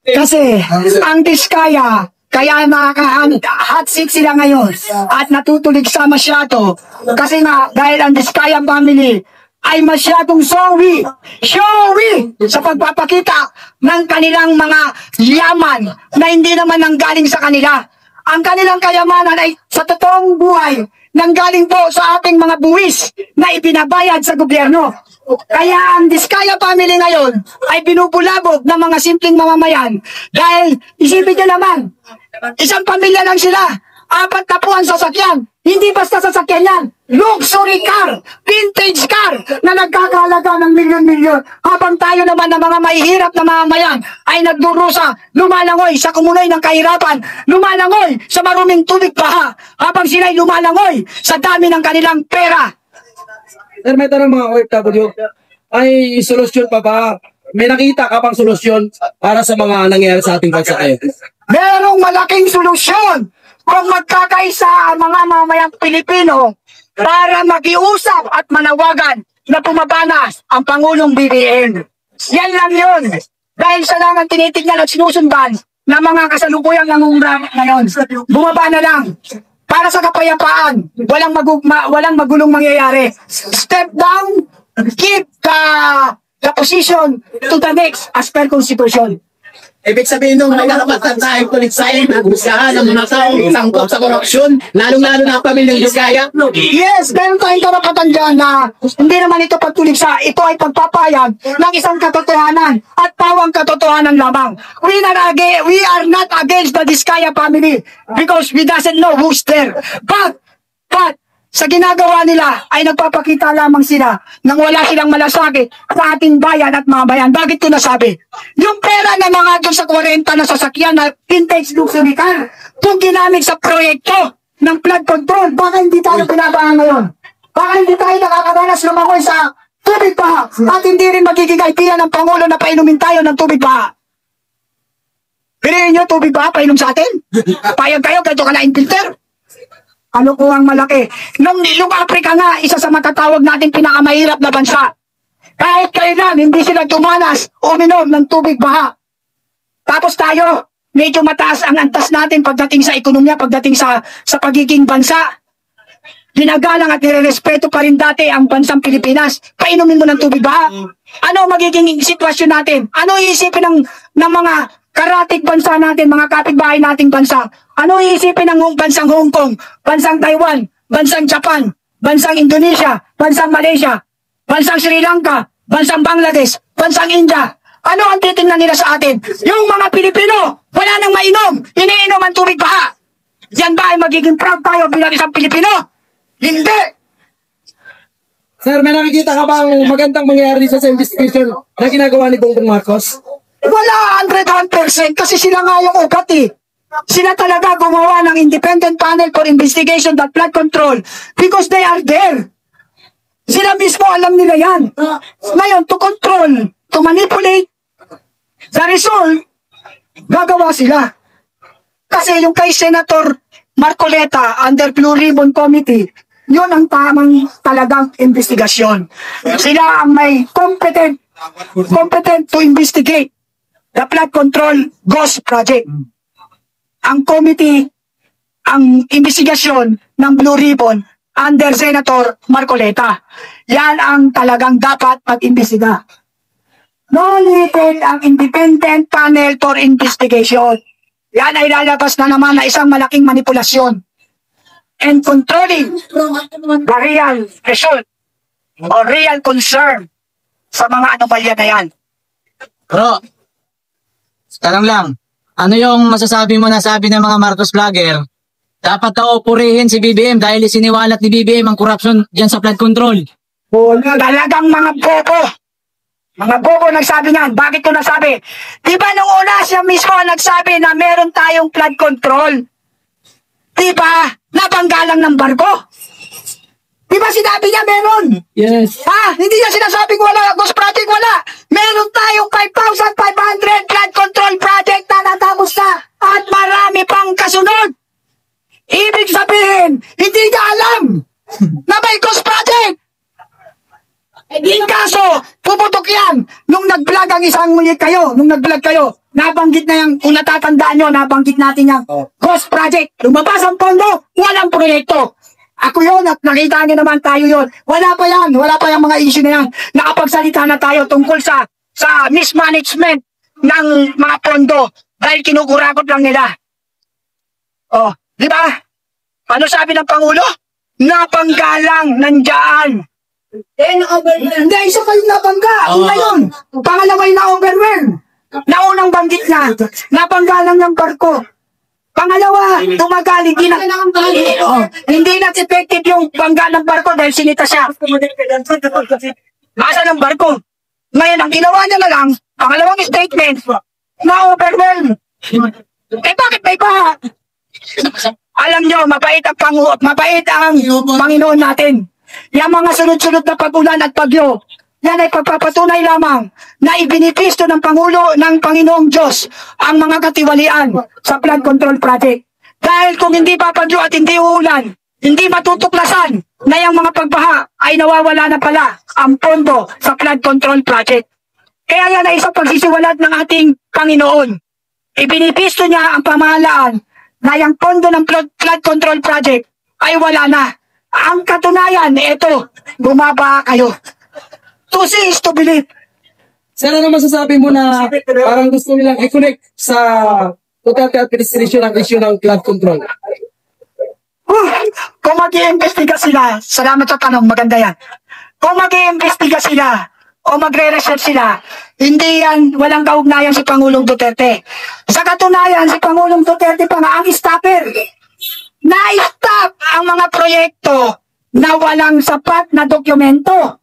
Kasi ang Diskaya, kaya hot seat sila ngayon at natutulig sa masyado. Kasi nga, dahil ang Diskaya family ay masyadong showy sa pagpapakita ng kanilang mga yaman na hindi naman nanggaling sa kanila. Ang kanilang kayamanan ay sa totoong buhay nanggaling po sa ating mga buwis na ibinabayad sa gobyerno. Kaya ang Diskaya family ngayon ay binubulabog ng mga simpleng mamamayan dahil isipin nyo naman, isang pamilya lang sila, 4 na po ang sasakyan. Hindi basta sasakyan yan, luxury car, vintage car na nagkakahalaga ng milyon-milyon. Habang tayo naman na mga mahihirap na mamamayan ay nagdurusa, lumalangoy sa kumunoy ng kahirapan, lumalangoy sa maruming tubig baha, habang sila'y lumalangoy sa dami ng kanilang pera. Sir, may tanong mga OFW, ay solusyon pa ba? May nakita ka bang solusyon para sa mga nangyayari sa ating bansa ngayon? Merong malaking solusyon kung magkakaisa ang mga mamamayang Pilipino para mag-iusap at manawagan na pumabana ang Pangulong BBM. Yan lang yun. Dahil sa lang ang tinitignan at sinusundan ng mga kasalukuyang nangungrang ngayon. Bumaba na lang. Para sa kapayapaan, walang magulong mangyayari. Step down, keep the position to the next as per Constitution. Ibig sabihin nung may karapatan tayong tuligsayin at gustahan ng mga taong sangkot sa korupsyon, lalong-lalo na ang pamilyang Diskaya? Yes, meron tayong karapatan dyan na hindi naman ito pagtuligsa. Ito ay pagpapayag ng isang katotohanan at pawang katotohanan lamang. We are not against the Diskaya family because we doesn't know who's there. But, sa ginagawa nila ay nagpapakita lamang sila nang wala silang malasakit sa ating bayan at mga bayan. Bakit ko nasabi? Yung pera na mga doon sa 40 na sasakyan na vintage luxury car, kung ginamit sa proyekto ng flood control, baka hindi tayo pinabahan ngayon. Baka hindi tayo nakakaranas lumangoy sa tubig baha at hindi rin magiging kaibigan ng Pangulo na painumin tayo ng tubig baha. Piliin nyo tubig baha, painom sa atin? Payag kayo, ganito ka na-infilter? Ano ko ang malaki? Yung Africa nga, isa sa matatawag natin pinakamahirap na bansa. Kahit kailan, hindi sila tumanas o uminom ng tubig baha. Tapos tayo, medyo mataas ang antas natin pagdating sa ekonomiya, pagdating sa pagiging bansa. Ginagalang at nirerespeto pa rin dati ang bansang Pilipinas. Painumin mo ng tubig baha. Ano magiging sitwasyon natin? Ano iisipin ng mga karatig bansa natin, mga kapitbahay nating bansa? Ano iisipin ng bansang Hong Kong, bansang Taiwan, bansang Japan, bansang Indonesia, bansang Malaysia, bansang Sri Lanka, bansang Bangladesh, bansang India? Ano ang titingnan nila sa atin? Yung mga Pilipino, wala nang mainom, iniinom ang tubig baha. Yan ba ay magiging proud tayo bilang isang Pilipino? Hindi! Sir, may nakikita ka bang magandang mangyayari sa investigation na ginagawa ni Bongbong Marcos? Wala 100% kasi sila nga yung ugat eh. Sila talaga gumawa ng independent panel for investigation that flood control because they are there. Sila mismo alam nila yan. Ngayon, to control, to manipulate, the result, gagawa sila. Kasi yung kay Senator Marcoleta under Blue Ribbon Committee, yun ang tamang talagang investigasyon. Sila ang may competent to investigate the flood control ghost project. Ang committee, ang investigasyon ng Blue Ribbon under Senator Marcoleta. Yan ang talagang dapat mag-imbestiga. Nolitin ang independent panel for investigation. Yan ay lalabas na naman na isang malaking manipulasyon and controlling the real result or real concern sa mga anomalya na yan. Bro, tanong lang, ano yung masasabi mo na sabi ng mga Marcos vlogger? Dapat daw purihin si BBM dahil isiniwalat ni BBM ang korupsyon dyan sa flood control. Talagang mga bobo. Mga bobo nagsabi niyan. Bakit ko nasabi? Di ba nung una siya mismo nagsabi na meron tayong flood control? Di ba? Nabanggalang ng barko? Di ba sinabi niya meron? Yes. Ha? Hindi niya sinasabing wala. Ghost project wala. Meron tayong 5,500 flood control project na natapos na. At marami pang kasunod. Ibig sabihin, hindi niya alam na may ghost project. Yung kaso, puputok yan. Nung nag-vlog ang isang muli kayo, nung nag-vlog kayo, nabanggit na yan, kung natatandaan nyo, nabanggit natin yan. Ghost Project. Lumabas ang pondo, walang proyekto. Ako yun at nakita nyo naman tayo yun. Wala pa yan, wala pa yung mga issue na yan. Nakapagsalita na tayo tungkol sa mismanagement ng mga pondo dahil kinukurakot lang nila. Oh, di ba? Ano sabi ng Pangulo? Napanggalang nandyan. Hindi, isa pa yung nabangga. Una yun. Pangalawa yung na-overwhelm. Naunang banggit na, napanggalang ng barko. Pangalawa, tumagal, hindi na effective yung bangga ng barko dahil sinita siya. Asa ng barko? Ngayon, ang ginawa niya na lang, pangalawang statement, na-overwhelm. Eh bakit may baha? Alam nyo, mabait ang Panginoon natin. Yung mga sunod-sunod na pag-ulan at bagyo, yan ay pagpapatunay lamang na ibinipisto ng Pangulo ng Panginoong Diyos ang mga katiwalian sa flood control project. Dahil kung hindi papagyo at hindi uulan, hindi matutuklasan na yung mga pagbaha ay nawawala na pala ang pondo sa flood control project. Kaya yan ay isang pagsisiwalat ng ating Panginoon. Ibinipisto niya ang pamahalaan na yung pondo ng flood control project ay wala na. Ang katunayan, ito, bumaba kayo. To see is to believe. Sir, ano masasabi mo na parang gusto nilang i-connect sa Duterte administration ang issue ng flood control? Kung mag-iimbestiga sila, salamat sa tanong, maganda yan. Kung mag-iimbestiga sila o magre-research sila, hindi yan, walang kaugnayan si Pangulong Duterte. Sa katunayan, si Pangulong Duterte pa nga ang stopper. Na-stop ang mga proyekto na walang sapat na dokumento.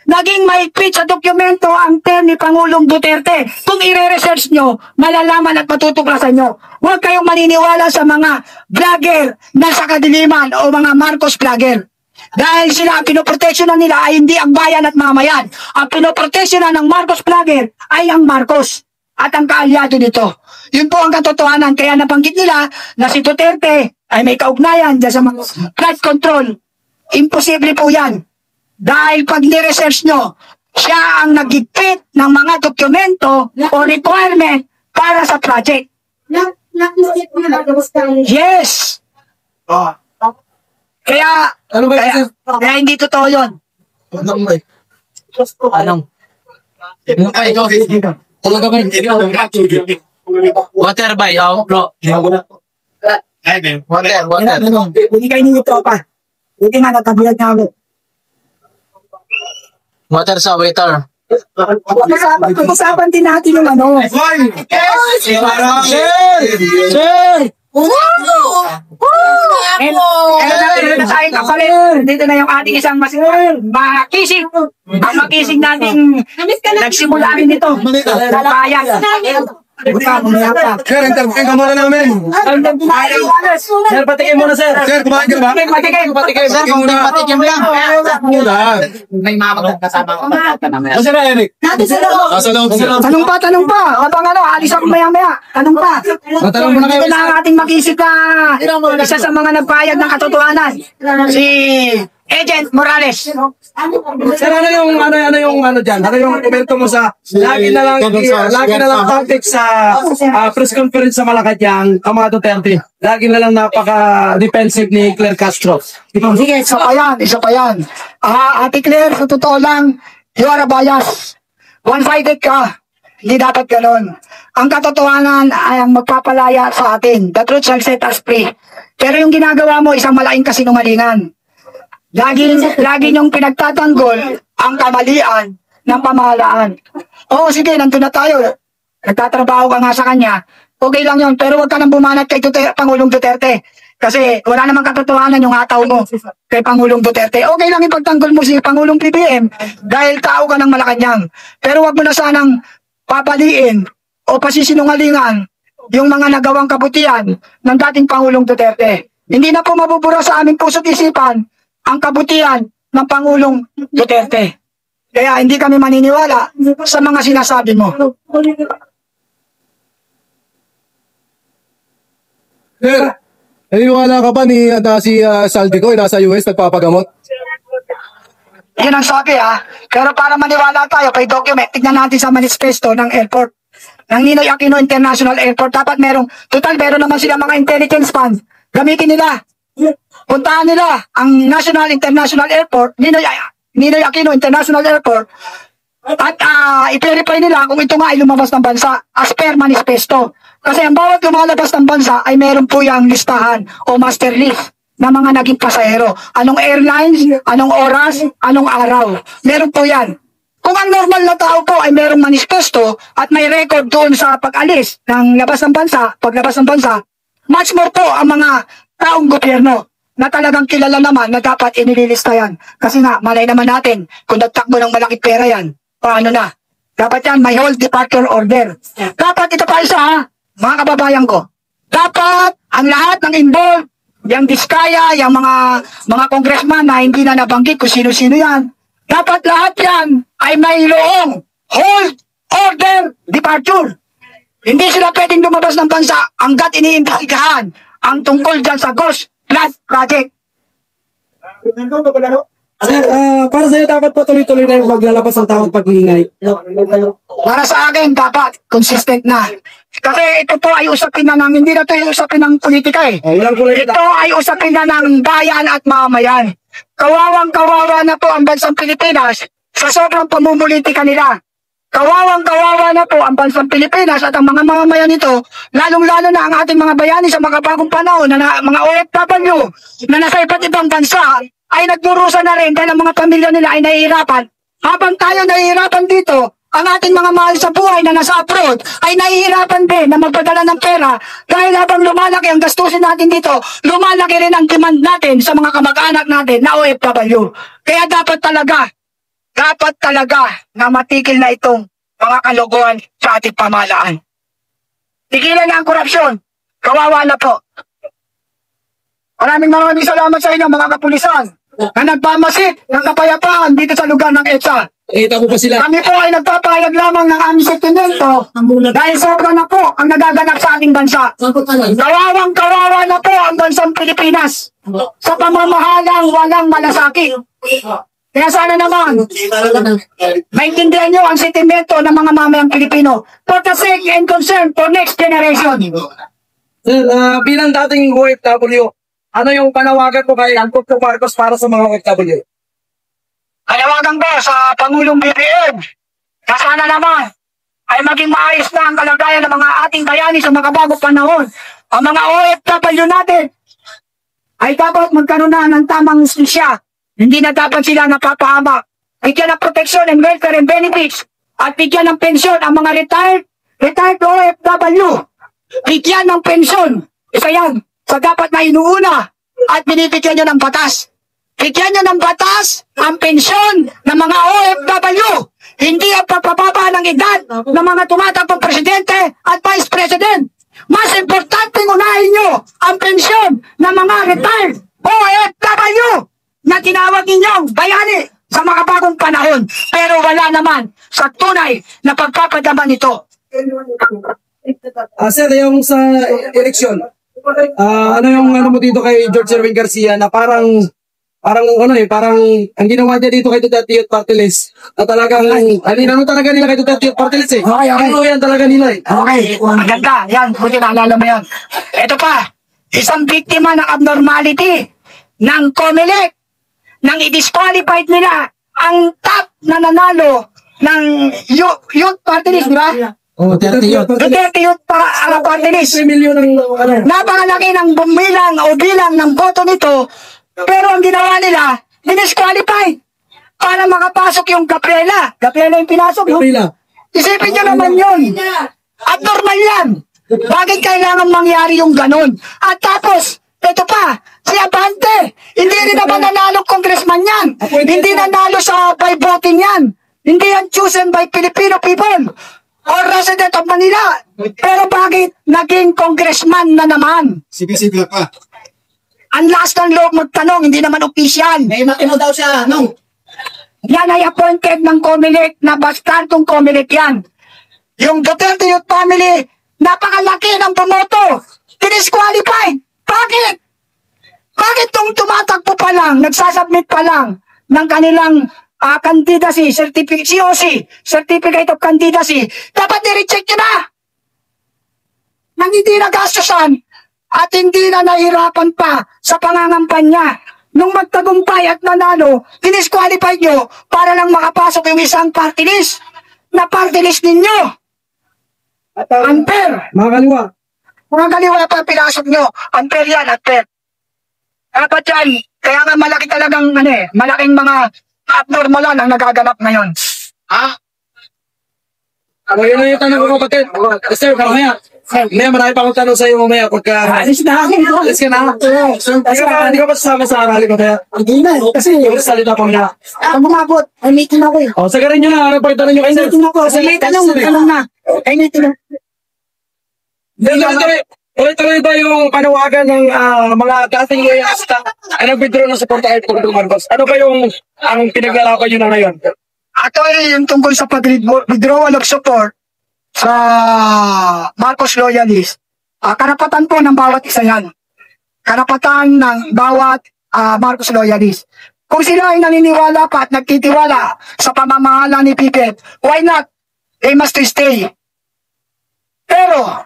Naging mahigpit sa dokumento ang term ni Pangulong Duterte. Kung i-research nyo, malalaman at matutuklasan nyo. Huwag kayong maniniwala sa mga vlogger na sa kadiliman o mga Marcos vlogger. Dahil sila, ang pinoproteksyonan nila ay hindi ang bayan at mamayan. Ang pinoproteksyonan ng Marcos vlogger ay ang Marcos at ang kaalyado nito. Yun po ang katotohanan. Kaya nabanggit nila na si Duterte ay may kaugnayan dyan sa mga flood control. Imposible po yan. Dahil pag ni-research nyo, siya ang nagigpit ng mga dokumento o requirement para sa project. Yes! Kaya, Ano ba yun, sir? kaya hindi totoo yun. Anong? Water by, bro. Water. Hindi kayo nito pa. Hindi nga natabihan niya ako. Water sa waiter. Pag-usapan din natin yung ano. Dito na yung ating isang makisig. Ang makisig nating nagsimula rin dito. Bayan. Sir, interview ka muna namin. Sir, patikin muna, sir. Sir, kumain ka ba? Patikim. Sir, kung di patikim lang. May mamagdag kasama ko. Sir, Eric. Sa loob, sir. Tanong pa. Abang alis ako maya-maya. Tanong pa. Tatanong mo na kayo. Ito na ang ating makisig na isa sa mga nagpayag ng katotohanan. Si Agent Morales. Sir, ano yung dyan? Ano yung komento mo sa lagi na lang topic sa press conference sa Malacanang, ang mga Duterte. Lagi na lang napaka-defensive ni Claire Castro. Sige, isa pa yan. Ate Claire, sa totoo lang, you are a bias. One-sided ka. Hindi dapat ganon. Ang katotohanan ay ang magpapalaya sa atin. The truth shall set us free. Pero yung ginagawa mo, isang malaking kasinungalingan. Lagi niyong pinagtatanggol ang kamalian ng pamahalaan. Oo, sige, nandun na tayo. Nagtatrabaho ka nga sa kanya. Okay lang yun, pero huwag ka nang bumanat kay Pangulong Duterte. Kasi wala namang katotohanan yung hataw mo kay Pangulong Duterte. Okay lang ipagtanggol mo si Pangulong PBM dahil tao ka ng Malacanang. Pero huwag mo na sanang papaliin o pasisinungalingan yung mga nagawang kabutihan ng dating Pangulong Duterte. Hindi na po mabubura sa aming puso't isipan ang kabutihan ng Pangulong Duterte. Kaya hindi kami maniniwala sa mga sinasabi mo. Sir, naniniwala ka ba si Saldico nasa US nagpapagamot? Yun ang sabi Pero para maniwala tayo, pay document, tignan natin sa manifesto ng airport. ng Ninoy Aquino International Airport. Dapat meron naman sila mga intelligence funds. Gamitin nila. Puntahan nila ang National International Airport, Ninoy Aquino International Airport, at i-verify nila kung ito nga ay lumabas ng bansa as per manifesto. Kasi ang bawat lumalabas ng bansa ay meron po yung listahan o master list na mga naging pasahero. Anong airlines, anong oras, anong araw. Meron po yan. Kung ang normal na tao po ay merong manifesto at may record doon sa pag-alis ng labas ng bansa, paglabas ng bansa, much more po ang mga taong gobyerno na talagang kilala naman na dapat inililista yan. Kasi nga, malay naman natin, kung nagtakbo ng malaking pera yan, paano na? Dapat yan, may whole departure order. Dapat ito pa isa ha, mga kababayan ko. Dapat ang lahat ng involved, yung Diskaya, yung mga congressman na hindi na nabanggit kung sino-sino yan, dapat lahat yan ay mayroong hold order departure. Hindi sila pwedeng lumabas ng bansa hanggat iniimbestigahan ang tungkol dyan sa Ghost Flood Project. Sir, para sa'yo dapat po tuloy-tuloy na yung maglalabas ng tao at pag-iingay. Para sa akin, dapat consistent na. Kasi ito po ay usapin na hindi na ito ay usapin ng politika eh. Walang kulay Ito ay usapin na ng bayan at mamamayan. Kawawang-kawawa na po ang bansang Pilipinas sa sobrang pamumulitika nila. Kawawang-kawawa na po ang bansang Pilipinas at ang mga mamamayan nito, lalong-lalo na ang ating mga bayani sa makabagong panahon na mga OFW na nasa iba't ibang bansa ay nagdurusa na rin dahil ang mga pamilya nila ay nahihirapan. Habang tayo nahihirapan dito, ang ating mga mahal sa buhay na nasa abroad ay nahihirapan din na magpadala ng pera dahil habang lumalaki ang gastusin natin dito, lumalaki rin ang demand natin sa mga kamag-anak natin na OFW. Kaya dapat talaga na matigil na itong mga kalokohan sa ating pamahalaan. Tigilan na ang korupsyon. Kawawa na po. Maraming salamat sa inyo mga kapulisan na nagpamasid ng kapayapaan dito sa lugar ng EDSA. Kita ko pa sila. Kami po ay nagpapahayag lamang ng aming sentimento dahil sobra na po ang nagaganap sa ating bansa. Kawawang-kawawa na po ang bansang Pilipinas sa pamamahalang walang malasakit. Kaya sana naman, maintindihan nyo ang sentimento ng mga mamayang Pilipino for the sake and concern for next generation. Sir, bilang dating OFW, ano yung panawagan ko kay Angkop Marcos para sa mga OFW? Kalawagan ko sa Pangulong BBM na sana naman ay maging maayos na ang kalagayan ng mga ating bayani sa makabagong panahon. Ang mga OFW natin ay dapat magkaroon na ng tamang justisya. Hindi na dapat sila napapahamak. Bigyan ng protection and welfare and benefits at bigyan ng pensyon ang mga retired OFW. Bigyan ng pensyon. Isa yan sa dapat na inuuna at binibigyan nyo ng batas. Bigyan nyo ng batas ang pensyon ng mga OFW. Hindi ang pagpapaba ng edad ng mga tumatakbong presidente at vice president. Mas importante unahin nyo ang pensyon ng mga retired OFW na tinawag ninyong bayani sa mga bagong panahon. Pero wala naman sa tunay na pagpapadama nito. Sir, yung sa eleksyon, ano yung ano mo dito kay George Erwin Garcia na parang ang ginawa niya dito kay Duterte Youth Party List na talagang ano talaga nila kay Duterte Youth Party List eh. Okay. Ano yan talaga nila eh. Okay, maganda. Yan, buti naalala mo yan. Ito pa, isang biktima ng abnormality ng COMELEC nang i-disqualified nila ang top na nanalo ng Youth Party List, di ba? Oh, 30 yun. Duterte Youth Party List. 3 million ng ano. Napakalaki ng bilang ng boto nito, pero ang ginawa nila, dinisqualified para makapasok yung Gabriela. Gabriela yung pinasok, no? Gabriela. Isipin nyo naman yun. Abnormal yan. Bakit kailangan mangyari yung ganon? At tapos, ito pa, si Abante, hindi rin naman nanalo congressman yan. Hindi nanalo sa by voting yan. Hindi yan chosen by Filipino people or resident of Manila. Pero bakit naging congressman na naman? Sibi-sibi pa. Ang last ng loob magtanong, hindi naman official. May matino daw siya, no? Yan ay appointed ng COMELEC na bastardong COMELEC yan. Yung Duterte Youth Family, napakalaki ng bumoto. Disqualified. Bakit? Bakit nung tumatakbo pa lang, nagsasubmit pa lang ng kanilang candidacy, COC, Certificate of Candidacy, dapat i-reject nyo na. nang hindi nagastusan at hindi na nahirapan pa sa pangangampanya. Nung magtagumpay at nanalo, dinisqualified nyo para lang makapasok yung isang party list na party list ninyo. At Unfair. mga kaliwa, Mga kaliwa pa pinasok nyo. Unfair yan, unfair. Dapat yan. Kaya nga malaki talagang, malaking mga abnormal ang nagaganap ngayon. Ha? yun na yung tanong ko kapatid. Sir, mamaya. May marami pa akong tanong sa iyo mamaya pagka... Alis na ako. Alis ka na. Hindi ka ba sasama sa arali ko kaya? Hindi na. Kasi, Salita ko na. ako mabot. Ay, may tinong ko eh. O, sagarin nyo na. Ano pa itanong nyo kayo? May tinong ko. Kasi may tanong na. Ay, may tinong. Tuloy-tuloy ba yung panawagan ng mga dating loyalista ay nag-withdraw ng support kay Pangulong Marcos? Ano ba yung ang pinaglalaban nyo na ngayon? Ito ay yung tungkol sa pag-withdrawal of support sa Marcos loyalist. Karapatan po ng bawat isa yan. Karapatan ng bawat Marcos loyalist. Kung sila ay naniniwala pa at nagtitiwala sa pamamahala ni Pipet, why not? They must stay. Pero,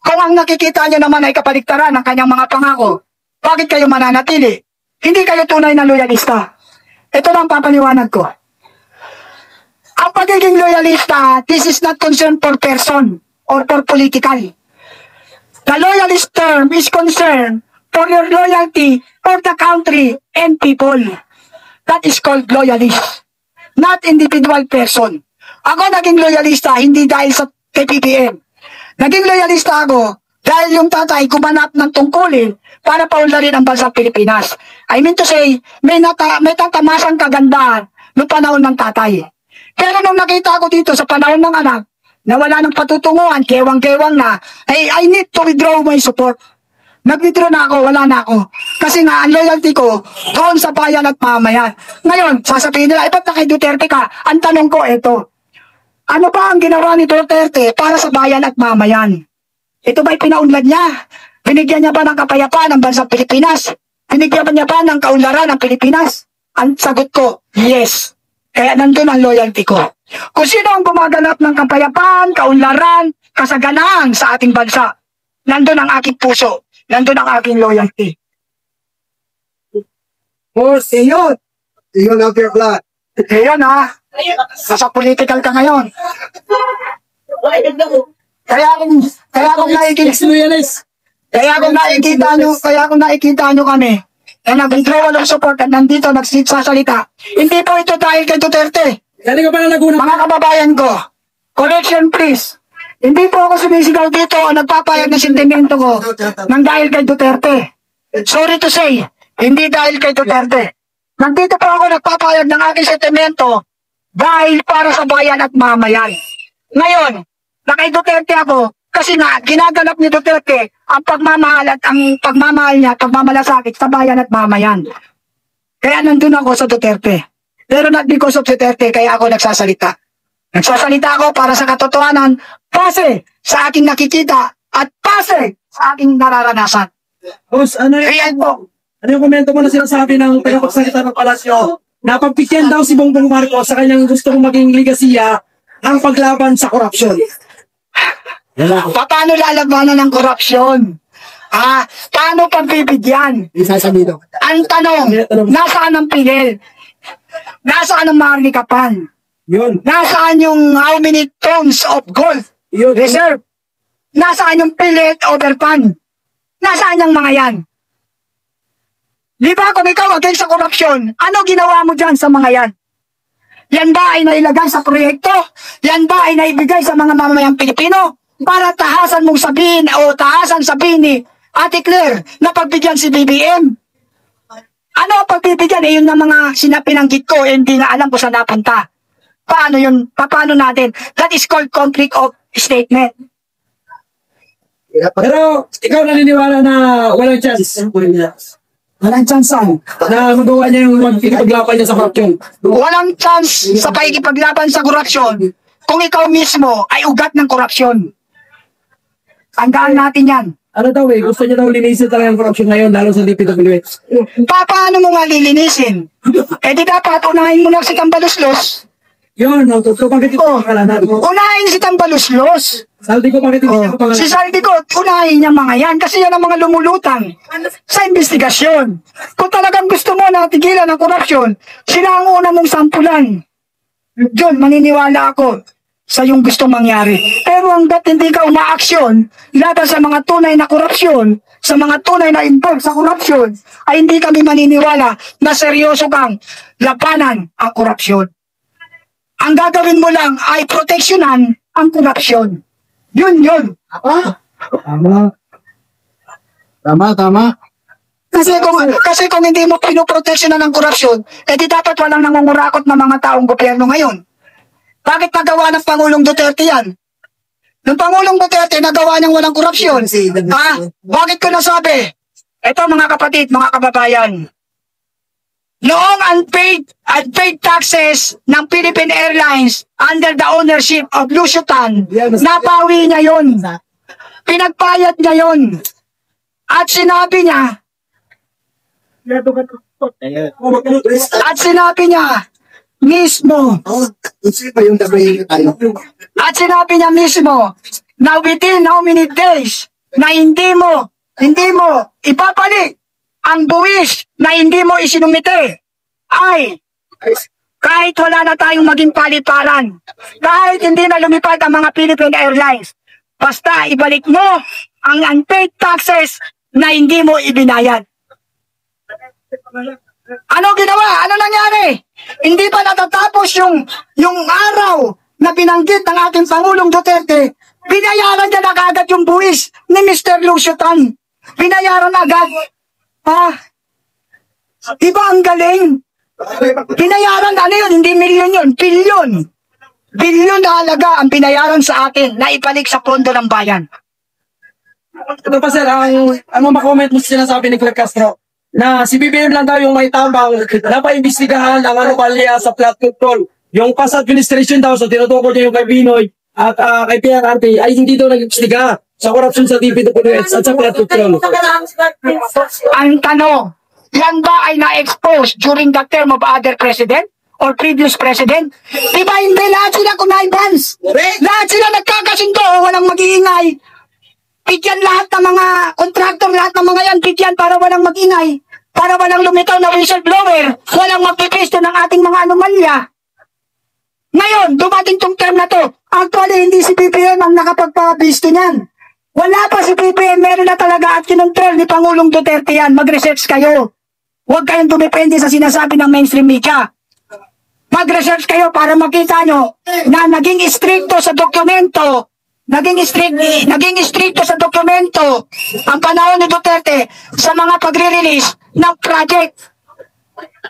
kung ang nakikita nyo naman ay kapaligtaran ng kanyang mga pangako, bakit kayo mananatili? Hindi kayo tunay na loyalista. Ito lang papaliwanag ko. Ang pagiging loyalista, this is not concerned for person or for political. The loyalist term is concerned for your loyalty for the country and people. That is called loyalist, not individual person. Ako naging loyalista hindi dahil sa TPPM. Naging loyalista ako dahil yung tatay gumanap ng tungkulin para paunlarin ang bansang Pilipinas. I mean to say, may tatamasang kagandahan noong panahon ng tatay. Pero nung nakita ko dito sa panahon ng anak, na wala ng patutunguhan, kewang-kewang na, I need to withdraw my support. Nag-withdraw na ako, wala na ako. Kasi nga, ang loyalty ko, doon sa bayan at mamayan. Ngayon, sasabihin nila, ba't na kay Duterte ka? Ang tanong ko, ito. Ano ba ang ginawa ni Duterte para sa bayan at mamayan? Ito ba'y pinaunlad niya? Binigyan niya ba ng kapayapaan ang bansang Pilipinas? Binigyan ba niya ba ng kaunlaran ang Pilipinas? Ang sagot ko, yes. Kaya nandun ang loyalty ko. Kung sino ang gumaganap ng kapayapaan, kaunlaran, kasaganaan sa ating bansa, nandun ang aking puso. Nandun ang aking loyalty. Boss, Iyon. you love your blood. Iyon ha. Nasa political ka ngayon. Kaya kung nakikita nyo kami, na nag-withdrawal ng support at nandito nagsasalita. Hindi po ito dahil kay Duterte. Galing ka pa na Laguna. Mga kababayan ko, correction please. Hindi po ako sumisigaw dito o nagpapayag ng sentimento ko nang dahil kay Duterte. Sorry to say, hindi dahil kay Duterte. Nandito po ako nagpapayag ng aking sentimento dahil para sa bayan at mamayan. Ngayon, na kay Duterte ako, kasi nga, ginaganap ni Duterte ang pagmamahal at ang pagmamahal niya, pagmamalasakit sa bayan at mamayan. Kaya nandun ako sa Duterte. Pero not because of Duterte, kaya ako nagsasalita. Nagsasalita ako para sa katotohanan, base sa aking nakikita at base sa aking nararanasan. Boss, ano Ayan po. yung komento mo na sinasabi ng tagapagsalita ng palasyo na pagpikyan daw si Bongbong Marcos sa kanyang gusto kong maging ligasiya ang paglaban sa korupsyon? Paano lalabanan ng korupsyon? Paano pagbibigyan? Isasabihin. Ang tanong, nasaan ang pigil? Nasaan ang marikapan? Yun. Nasaan yung how many tons of gold Yun. reserve? Nasaan yung pellet over pan? Nasaan yung mga yan? Di ba kung ikaw against sa korupsyon, ano ginawa mo dyan sa mga yan? Yan ba ay nailagay sa proyekto? Yan ba ay naibigay sa mga mamamayang Pilipino? Para tahasan mong sabihin o tahasan sabihin ni Ate Claire na pagbigyan si BBM? Ano ang pagbibigyan? Yun na mga sinapinanggit ko, hindi nga alam kung saan napunta. Paano yun? Paano natin? That is called conflict of statement. Pero ikaw naniniwala na walang chance Walang chance na magawa niya yung paglaban niya sa korupsyon? Walang chance sa pakikipaglaban sa korupsyon kung ikaw mismo ay ugat ng korupsyon. Tandaan natin yan. Ano daw gusto niya daw linisin talaga yung korupsyon ngayon, lalo sa DPWH. Paano mo nga lilinisin? Di dapat unahin mo na si Tambaluslos. Yun, totoo bakit ito Oh, ang kalanan mo? unahin si Tambaluslos. Saldi ko, bakit hindi ka pangalan? Si Saldico, unahin niya mga yan kasi yan ang mga lumulutang sa investigasyon. Kung talagang gusto mo na tigilan ang korupsyon, sila ang una mong sampulan. John, maniniwala ako sa yung gusto mangyari. Pero hanggat hindi ka umaaksyon laban sa mga tunay na korupsyon, sa mga tunay na involved sa korupsyon, ay hindi kami maniniwala na seryoso kang labanan ang korupsyon. Ang gagawin mo lang ay proteksyonan ang korupsyon. Yun. Tama. Kasi kung hindi mo pinoproteksyonan ng korupsyon, di dapat walang nangungurakot na mga taong gobyerno ngayon. Bakit nagawa ng Pangulong Duterte yan? Nung Pangulong Duterte, nagawa niyang walang korupsyon. Bakit ko nasabi? Ito mga kapatid, mga kababayan. Noong unpaid taxes ng Philippine Airlines under the ownership of Lucio Tan, nabawi niya yun. Pinagbayad niya yun. At sinabi niya, mismo, na within how many days na hindi mo ipapalit ang buwis na hindi mo isinumite ay kahit wala na tayong maging paliparan, kahit hindi na lumipad ang mga Philippine Airlines, basta ibalik mo ang unpaid taxes na hindi mo ibinayad. Ano ginawa? Ano nangyari? Hindi pa natatapos yung araw na binanggit ng ating Pangulong Duterte, binayaran niya na agad yung buwis ni Mr. Lucio Tan. Binayaran agad. Diba ang galing? Binayaran, ano yun? Hindi milyon yun, bilyon. Bilyon na halaga ang binayaran sa atin na ibalik sa pondo ng bayan. Ito pa sir, ano makomment mo sa sinasabi ni Clark Castro? Na si BBM lang daw yung may tambang na paimbestigahan ang anomalya sa flood control. Yung past administration daw, so tinutukol niya yung kay Binoy at kay PRRT ay hindi daw nag-imbestiga sa korupsyon sa DPWH at sa flood control. Ang tanong, yan ba ay na-expose during the term of other president or previous president? Diba hindi lahat sila connivance? Lahat sila nagkakasundo, walang mag-iingay. Bigyan lahat ng mga contractor, lahat ng mga yan, bigyan para walang mag-ingay, para walang lumitaw na whistleblower, walang magpipisto ng ating mga anomalya. Ngayon, dumating tong term na to. Actually, hindi si BBM ang nakapagpapisto niyan. Wala pa si BBM, meron na talaga at kinontrol ni Pangulong Duterte yan. Mag-research kayo. Huwag kayong dumepende sa sinasabi ng mainstream media. Mag-research kayo para makita nyo na naging stricto sa dokumento, naging stricto sa dokumento ang panahon ni Duterte sa mga pagre-release ng project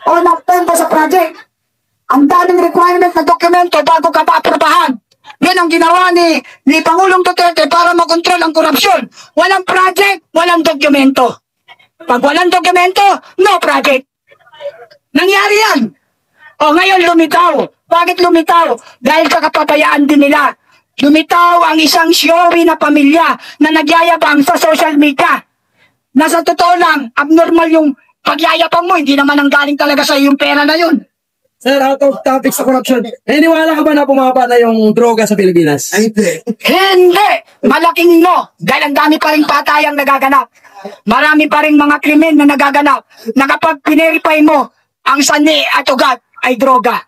o ng pondo sa project. Ang daming requirement na dokumento bago ka pa-aprobahan. Yan ang ginawa ni Pangulong Duterte para makontrol ang korupsyon. Walang project, walang dokumento. Pag walang dokumento, no project. Nangyari yan. O ngayon lumitaw. Bakit lumitaw? Dahil sa kapabayaan din nila. Lumitaw ang isang showy na pamilya na nagyayabang sa social media. Na sa totoo lang, abnormal yung pagyayabang mo. Hindi naman ang galing talaga sa yung pera na yun. Sir, out of topic sa corruption, naniwala ka ba na bumaba na yung droga sa Pilipinas? Hindi! Malaking no. Dahil ang dami pa rin patayang nagaganap. Marami pa rin mga krimen na nagaganap na kapag pinerify mo, ang sani at ugat ay droga.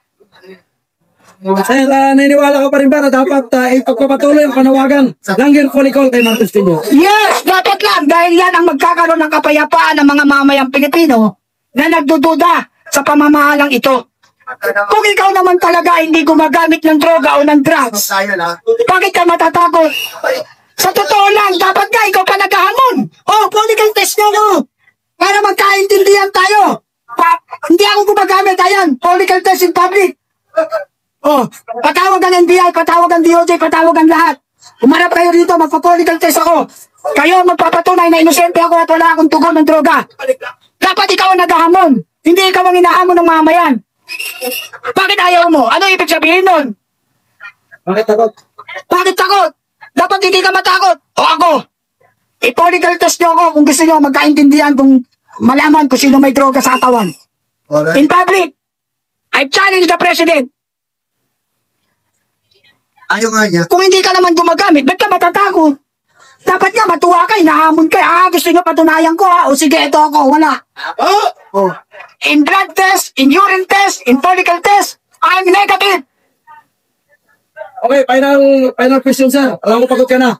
Sir, naniniwala ka pa rin ba na dapat ipagpapatuloy ang panawagan ng Gircolicol kay Marcos Pinyo? Yes, dapat lang dahil yan ang magkakaroon ng kapayapaan ng mga mamayang Pilipino na nagdududa sa pamamahalang ito. Kung ikaw naman talaga hindi gumagamit ng droga o ng drugs, bakit ka matatakot? Sa totoo lang, dapat nga ikaw pa naghahamon. Political test nyo no? Para magkaintindihan tayo. Hindi ako gumagamit, ayan, political test in public. Patawag ang NBI, patawag ang DOJ, patawag ang lahat. Umarap kayo dito, magpa-political test ako. Kayo magpapatunay na inosente ako at wala akong tugon ng droga. Dapat ikaw ang naghahamon. Hindi ikaw ang inahamon ng mamayan. Bakit ayaw mo? Ano ibig sabihin nun? Bakit takot? Bakit takot? Dapat hindi ka matakot. O ako, i-political test nyo ako kung gusto nyo magkaintindihan kung malaman kung sino may droga sa katawan. In public, I challenge the President. Ayaw nga niya. Kung hindi ka naman gumagamit, ba't ka matatakot? Dapat nga matuwa ka, hinahamon ka. Gusto nyo patunayan ko O sige, ito ako, wala. Oh. In blood test, in urine test, in follicle test, I'm negative. Okay, final question, sir. Alam ko pagod ka na.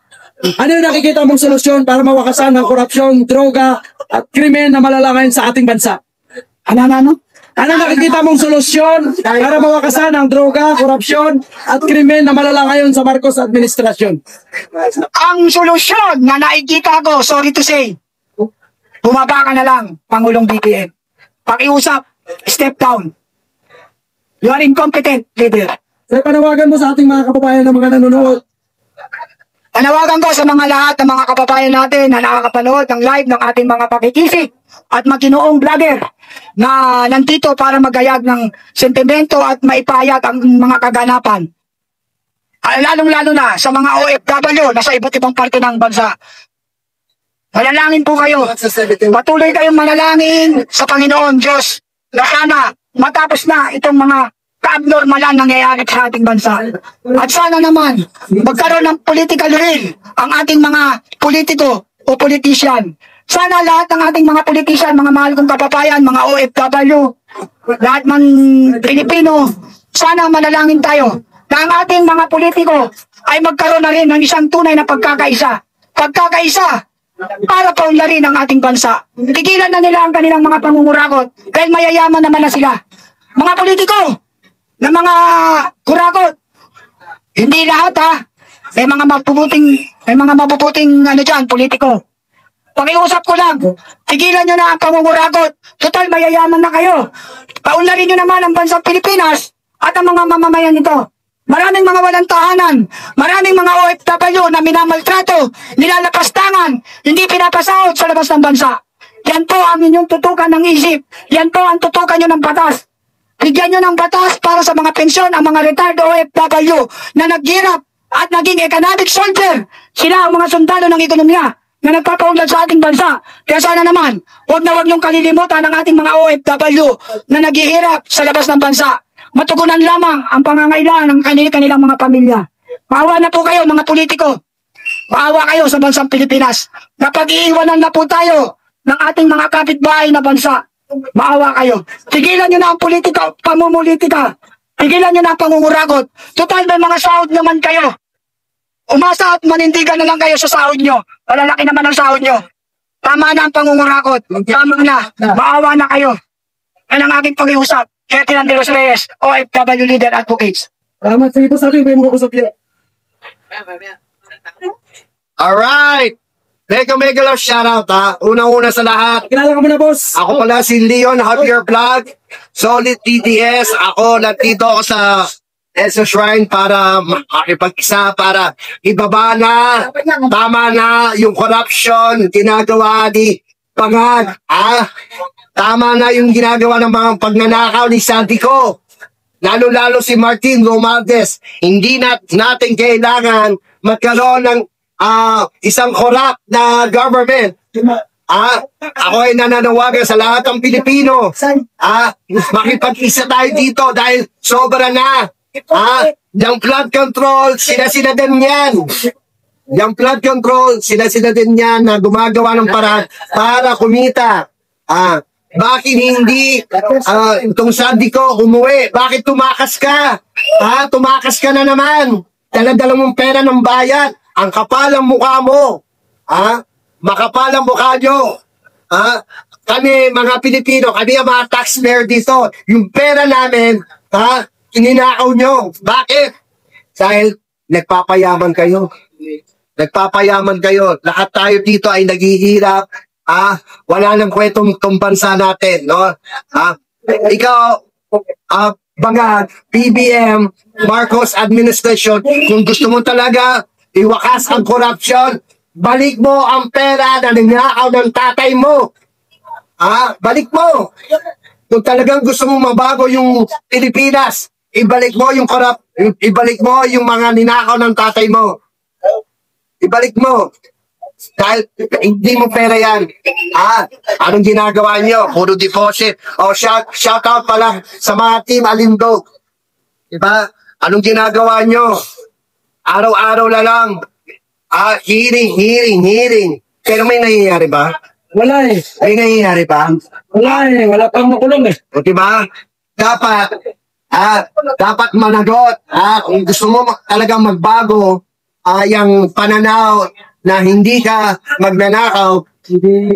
Ano yung nakikita mong solusyon para mawakasan ng korupsyon, droga, at krimen na malalangayin sa ating bansa? Ano? Ano nakikita mong solusyon para mawakasan ng droga, korupsyon, at krimen na malalangayin sa Marcos administrasyon? Ang solusyon na nakikita ko, sorry to say, bumaba ka na lang, Pangulong BBM. Pakiusap, step down. You are incompetent, leader. Sir, panawagan mo sa ating mga kababayan na mga nanonood. Panawagan ko sa mga lahat ng mga kababayan natin na nakakapanood ng live ng ating mga pakikisig at maginoong vlogger na nandito para magayag ng sentimento at maipahayag ang mga kaganapan. Lalong-lalo na sa mga OFW na sa iba't ibang parte ng bansa. Manalangin po kayo. Patuloy kayong manalangin sa Panginoon Diyos na sana matapos na itong mga ka-abnormalan nangyayari sa ating bansa. At sana naman, magkaroon ng political will ang ating mga politiko o politician. Sana lahat ng ating mga politician, mga mahal kong kababayan, mga OFW, lahat man Pilipino, sana manalangin tayo na ang ating mga politiko ay magkaroon na rin ng isang tunay na pagkakaisa. Pagkakaisa para paunlarin ang ating bansa. Tigilan na nila ang kanilang mga pangungurakot dahil mayayaman naman na sila. Mga politiko, na mga kurakot. Hindi lahat May mga mabubuting politiko. Pakiusap ko lang, tigilan nyo na ang pangungurakot. Total, mayayaman na kayo. Paunlarin nyo naman ang bansang Pilipinas at ang mga mamamayan nito. Maraming mga walang tahanan, maraming mga OFW na minamaltrato, nilalapastangan, hindi pinapasahod sa labas ng bansa. Yan po ang inyong tutukan ng isip. Yan po ang tutukan nyo ng batas. Bigyan nyo ng batas para sa mga pensyon ang mga retired OFW na naghirap at naging economic soldier. Sila ang mga sundalo ng ekonomiya na nagpapaunlad sa ating bansa. Kaya sana naman, huwag nyong kalilimutan ang ating mga OFW na naghihirap sa labas ng bansa. Matugunan lamang ang pangangailangan ng kanilang mga pamilya. Maawa na po kayo mga politiko. Maawa kayo sa bansang Pilipinas. Napag-iiwanan na po tayo ng ating mga kapitbahay na bansa. Maawa kayo. Tigilan nyo na ang pamumulitika. Tigilan nyo na ang pangungurakot. Total, may mga sahod naman kayo. Umasa at manindigan na lang kayo sa sahod nyo. Malalaki naman ang sahod nyo. Tama na ang pangungurakot. Tama na. Maawa na kayo. Yan ang aking pag-iusap. Ferdinand de los Reyes, OFW Leader Advocates. Salamat sa ito sa ating may mga usap yan. Alright! Mega love shoutout Unang-una sa lahat. Kilala ka muna, boss. Ako pala si Leon Javier Vlog, Solid TTS. Ako nandito ako sa EDSA Shrine para makipag-isa, para ibaba na, tama na yung corruption, ginagawa ni Pangag. Tama na yung ginagawa ng mga pagnanakaw ni Santico. Lalo-lalo si Martin Romualdez. Hindi natin kailangan magkaroon ng isang corrupt na government. Ako ay nananawagan sa lahat ng Pilipino. Makipag-isa tayo dito dahil sobra na. Yung flood control, sila din yan. Yung flood control, sila din yan na gumagawa ng paraan para kumita. Bakit hindi itong Sandy ko umuwi? Bakit tumakas ka? Tumakas ka na naman. Dala-dala mong pera ng bayan. Ang kapal ang mukha mo. Makapal ang mukha nyo. Kami, mga Pilipino, kami ang mga taxpayer dito. Yung pera namin, ininakaw nyo. Bakit? Dahil nagpapayaman kayo. Nagpapayaman kayo. Lahat tayo dito ay naghihirap. Wala nang kwentong itong bansa natin, no? Ikaw, Bangag, PBM, Marcos administration, kung gusto mo talaga iwakas ang corruption, balik mo ang pera na ninakaw ng tatay mo. Balik mo. Kung talagang gusto mo mabago yung Pilipinas, ibalik mo ibalik mo yung mga ninakaw ng tatay mo. Ibalik mo. Dahil hindi mo pera yan. Anong ginagawa nyo? Puro deposit. Shout out pala sa mga team Alindog. Diba? Anong ginagawa nyo? Araw-araw na lang. Hearing. Pero may nangyayari ba? Wala eh. May nangyayari ba? Wala eh. Wala pang makulong eh. O diba? Dapat managot. Kung gusto mo talagang magbago, yung pananaw na hindi ka magnanakaw,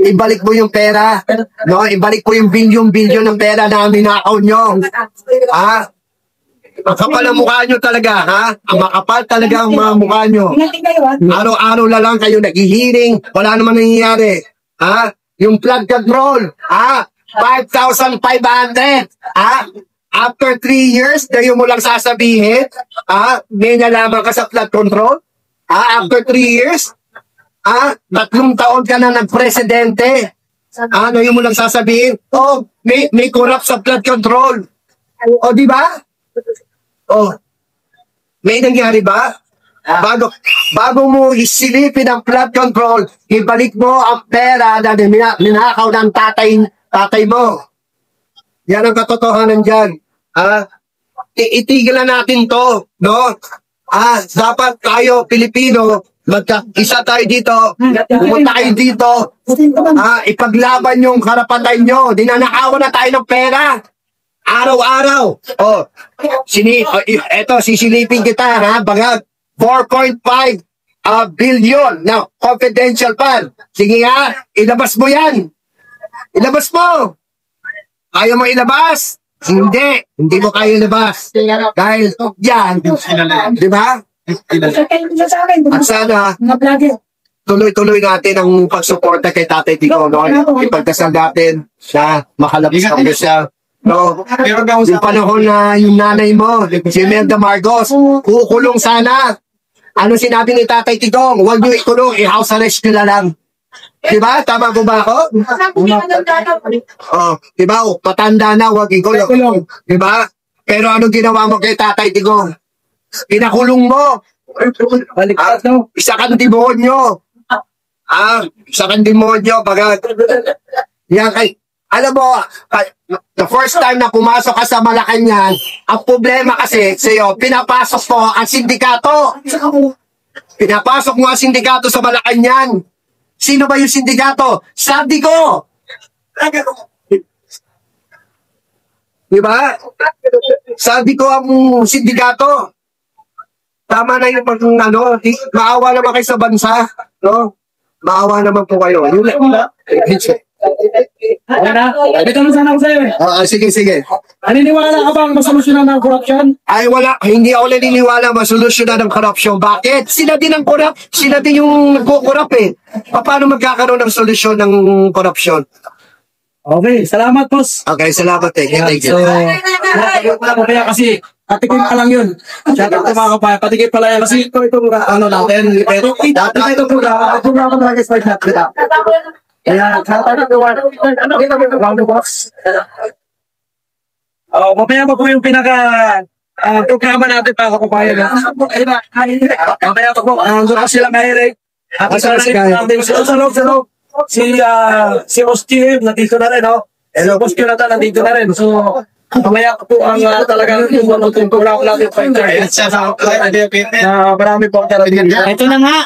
ibalik mo yung pera. No? Ibalik mo yung bilyon-bilyon ng pera na ninakaw nyo. Makapal ang mukha nyo talaga, ha? Makapal talaga ang mga mukha nyo. Araw-araw na lang kayo nag-hearing, wala naman nangyayari. Yung flood control, 5,500. After 3 years, kayo mo lang sasabihin, may nalaman ka sa flood control? After 3 years, 3 taon ka na nag-presidente. Ngayon mo lang sasabihin, may corrupt sa flood control. O, di ba? May nangyari ba? Bago mo isilipin ang flood control, ibalik mo ang pera na ninakaw ng tatay mo. Yan ang katotohanan dyan. Itigil na natin to, no? Dapat tayo, Pilipino, isa tayo dito, pumunta kayo dito, ipaglaban yung karapatan nyo. Dinanakawan na tayo ng pera. Araw-araw. Eto, sisilipin kita, Bagag. 4.5 billion na confidential fund. Sige nga, ilabas mo yan. Ilabas mo. Ayaw mo ilabas? Hindi mo kaya ilabas. Dahil yan, di ba? At sana, tuloy-tuloy natin ang pagsuporta kay Tatay Digong, no? Ipagdasal natin na makalabas ang siya. No, yung panahon na yung nanay mo, si Imelda Marcos, kukulong sana. Ano sinabi ni Tatay Digong? Huwag niyo ikulong, i-house arrest nyo na lang. Diba? Tama po ba ako? Diba? Patanda na, huwag ikulong. Diba? Pero ano ginawa mo kay Tatay Digong? Pinakulong mo. Isa kang demonyo. Isa kang demonyo. Yan kay alam mo, the first time na pumasok ka sa Malacanang, ang problema kasi sa'yo, pinapasok mo ang sindikato. Pinapasok mo ang sindikato sa Malacanang. Sino ba yung sindikato? Sabi ko! Diba? Sabi ko ang sindikato. Tama na yung maawa naman kayo sa bansa. No? Maawa naman po kayo. Yun lang. Dito na sana ako sa'yo eh. Sige. Naniniwala ka bang masolusyonan ng korupsyon? Ay wala, hindi ako naniniwala masolusyonan ng korupsyon. Bakit? Sila din ang korap. Sila din yung nagkukorap eh. Paano magkakaroon ng solusyon ng korupsyon? Okay, salamat boss. Okay, salamat eh. Thank you. So, kaya kasi patikim pa lang yun. Shout out to mga kapaya. Patikim pala yan. Kasi ito natin. Pero dati ito programa talaga sa natin. Kaya, round of box. Mamaya pa po yung programa natin para kapayan. Mamaya pa po, doon sila mahirig. At isa sa loob. Si Boss Steve, nandito na rin, no? Hello, Boss Jonathan, nandito na rin. So, mamaya pa po ang talagang yung programa natin. Marami po. Ito na nga.